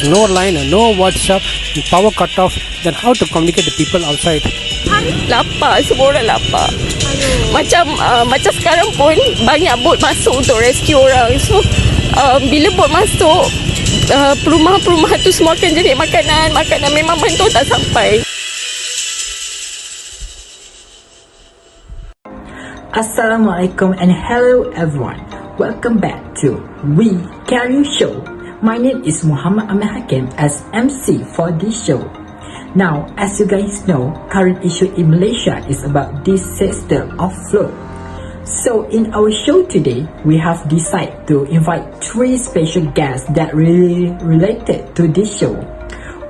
no line, no WhatsApp, power cut off, then how to communicate the people outside? Lapar, semua orang lapar. Macam sekarang pun banyak bot masuk untuk rescue orang. So bila bot masuk, perumahan-perumahan tu semua akan jadi makanan memang bantuan tak sampai. Assalamualaikum and hello everyone. Welcome back to We Can You Show. My name is Muhammad Amir Hakim as MC for this show. Now, as you guys know, current issue in Malaysia is about disaster of flood. So in our show today, we have decided to invite 3 special guests that really related to this show.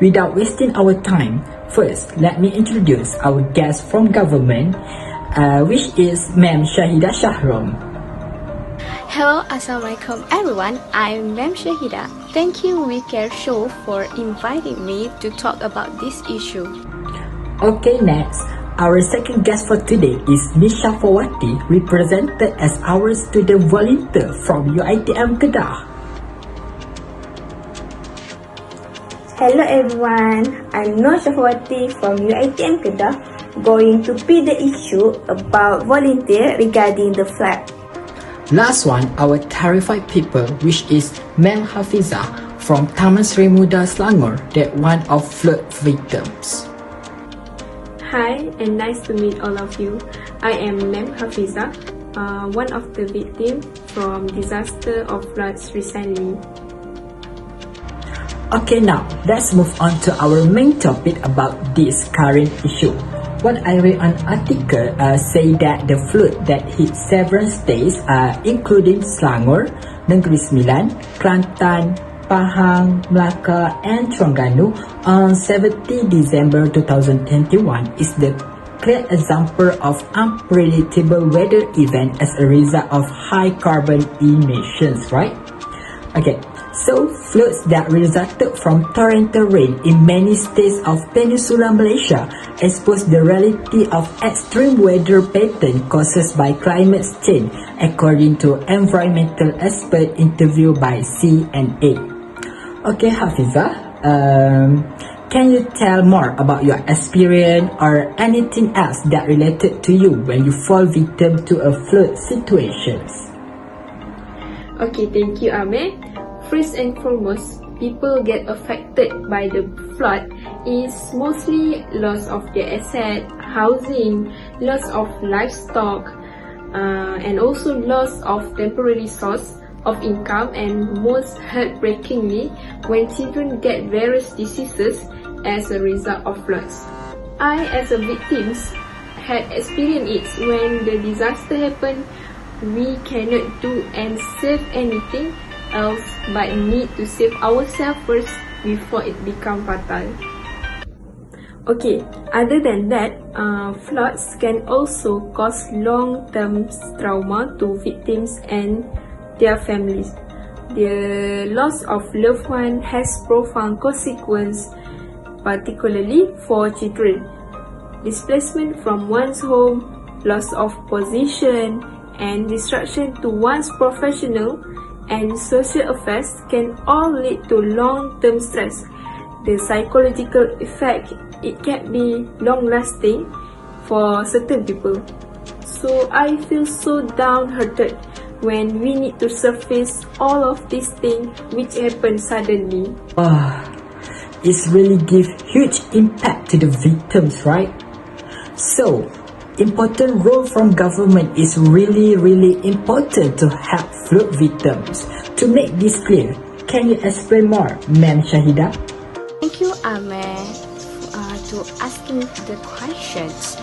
Without wasting our time, first let me introduce our guest from government, which is Ma'am Shahida Shahram. Hello, Assalamualaikum everyone. I'm Ma'am Shahida. Thank you We Care Show for inviting me to talk about this issue. Okay, next, our second guest for today is Nisha Fawati, represented as our student volunteer from UiTM Kedah. Hello everyone, I'm Nur Shafawati from UiTM Kedah, going to be the issue about volunteer regarding the flood. Last one, our terrified people, which is Ma'am Hafiza from Taman Sri Muda Selangor, that one of flood victims. Hi and nice to meet all of you. I am Ma'am Hafiza, one of the victims from disaster of floods recently. Okay, now let's move on to our main topic about this current issue. What I read on article say that the flood that hit several states, including Selangor, Negeri Sembilan, Kelantan, Pahang, Melaka, and Terengganu on 17 December 2021 is the clear example of unpredictable weather event as a result of high carbon emissions, right? Okay. So, floods that resulted from torrential rain in many states of Peninsular Malaysia expose the reality of extreme weather pattern caused by climate change, according to environmental expert interviewed by CNA. Okay, Hafiza, can you tell more about your experience or anything else that related to you when you fall victim to a flood situations? Okay, thank you, Amir. First and foremost, people get affected by the flood is mostly loss of their asset, housing, loss of livestock, and also loss of temporary source of income, and most heartbreakingly, when children get various diseases as a result of floods. I, as a victim, had experienced it when the disaster happened. We cannot do and save anything else but need to save ourselves first before it becomes fatal. Okay, other than that, floods can also cause long-term trauma to victims and their families. The loss of loved one has profound consequences, particularly for children. Displacement from one's home, loss of position, and disruption to one's professional and social affairs can all lead to long-term stress. The psychological effect, it can be long-lasting for certain people. So I feel so downhearted when we need to surface all of these things which happen suddenly. It's really give huge impact to the victims, right? So, important role from government is really important to help flood victims. To make this clear, can you explain more, Ma'am Shahida? Thank you, Amir, to asking the questions.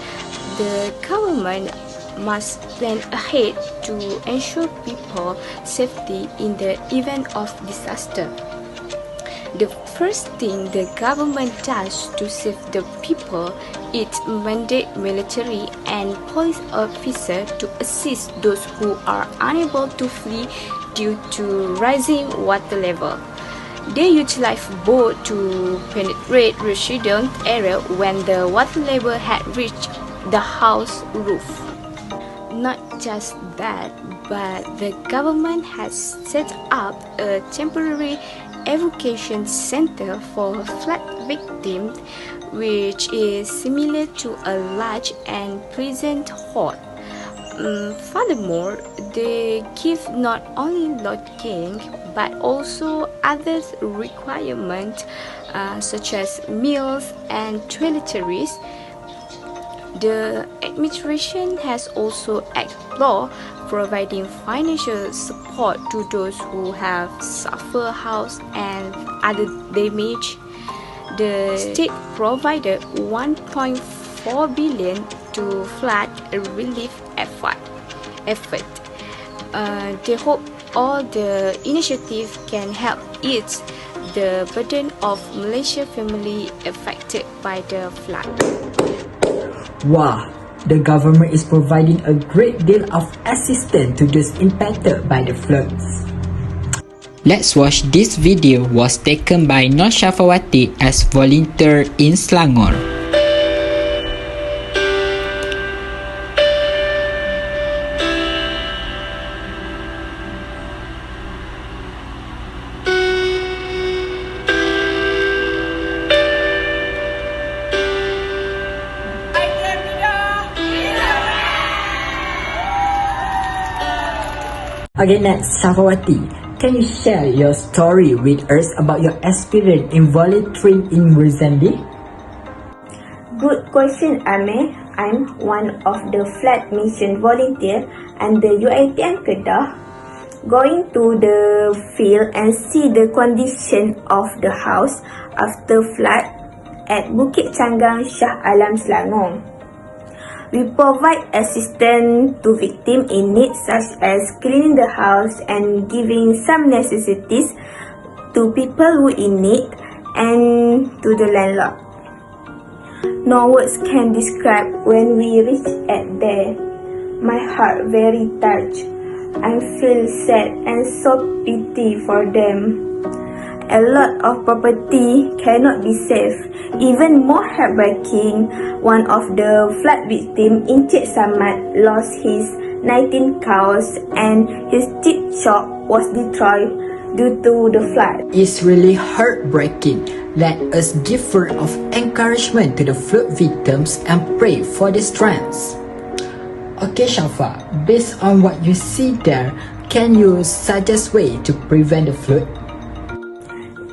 The government must plan ahead to ensure people safety in the event of disaster. The first thing the government does to save the people is mandate military and police officers to assist those who are unable to flee due to rising water level. They utilize boats to penetrate residential area when the water level had reached the house roof. Not just that, but the government has set up a temporary evacuation center for flood victims, which is similar to a large and pleasant hall. Furthermore, they give not only lodging but also other requirements such as meals and toiletries. The administration has also explored providing financial support to those who have suffered house and other damage. The state provided 1.4 billion to flood relief effort. They hope all the initiative can help ease the burden of Malaysia family affected by the flood. Wow, the government is providing a great deal of assistance to those impacted by the floods. Let's watch this video was taken by Nur Shafawati as volunteer in Selangor. Okay, next, Shafawati, can you share your story with us about your experience in volunteering in recently? Good question, Ameh. I'm one of the flood mission volunteer under UiTM Kedah, going to the field and see the condition of the house after flood at Bukit Canggang, Shah Alam, Selangor. We provide assistance to victims in need such as cleaning the house and giving some necessities to people who in need and to the landlord. No words can describe when we reach at there. My heart very touched. I feel sad and so pity for them. A lot of property cannot be saved. Even more heartbreaking, one of the flood victims, Encik Samad, lost his 19 cows and his teeth shop was destroyed due to the flood. It's really heartbreaking. Let us give word of encouragement to the flood victims and pray for their strength. Okay, Shafa, based on what you see there, can you suggest way to prevent the flood?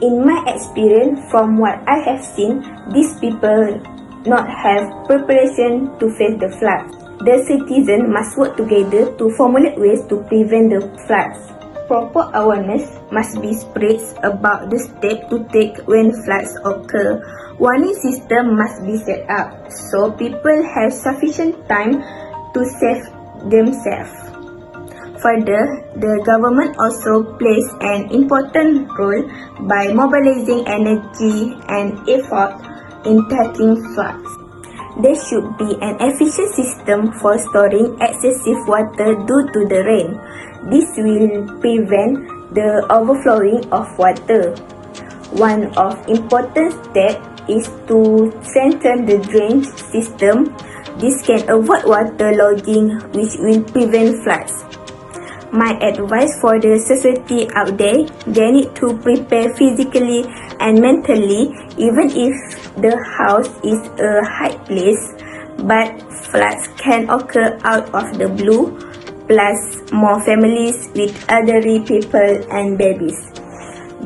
In my experience, from what I have seen, these people not have preparation to face the flood. The citizens must work together to formulate ways to prevent the floods. Proper awareness must be spread about the steps to take when floods occur. Warning system must be set up so people have sufficient time to save themselves. Further, the government also plays an important role by mobilizing energy and effort in tackling floods. There should be an efficient system for storing excessive water due to the rain. This will prevent the overflowing of water. One of important steps is to strengthen the drainage system. This can avoid water logging, which will prevent floods. My advice for the society out there, they need to prepare physically and mentally, even if the house is a high place, but floods can occur out of the blue, plus more families with elderly people and babies.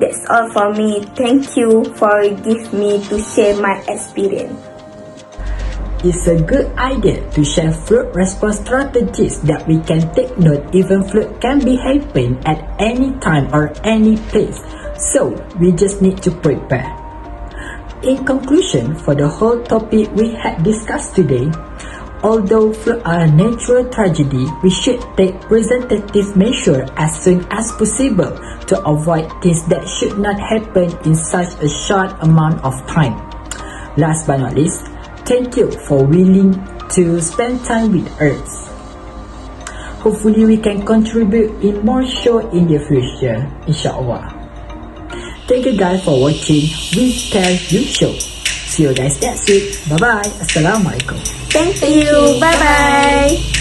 That's all for me. Thank you for giving me to share my experience. It's a good idea to share flood response strategies that we can take note. Even flood can be happening at any time or any place, so we just need to prepare. In conclusion, for the whole topic we had discussed today, although flood are a natural tragedy, we should take preventative measures as soon as possible to avoid things that should not happen in such a short amount of time. Last but not least, thank you for willing to spend time with us. Hopefully we can contribute in more show in the future, inshallah. Thank you guys for watching We Tell You Show. See you guys next week. Bye bye. Assalamualaikum. Thank you. Bye bye.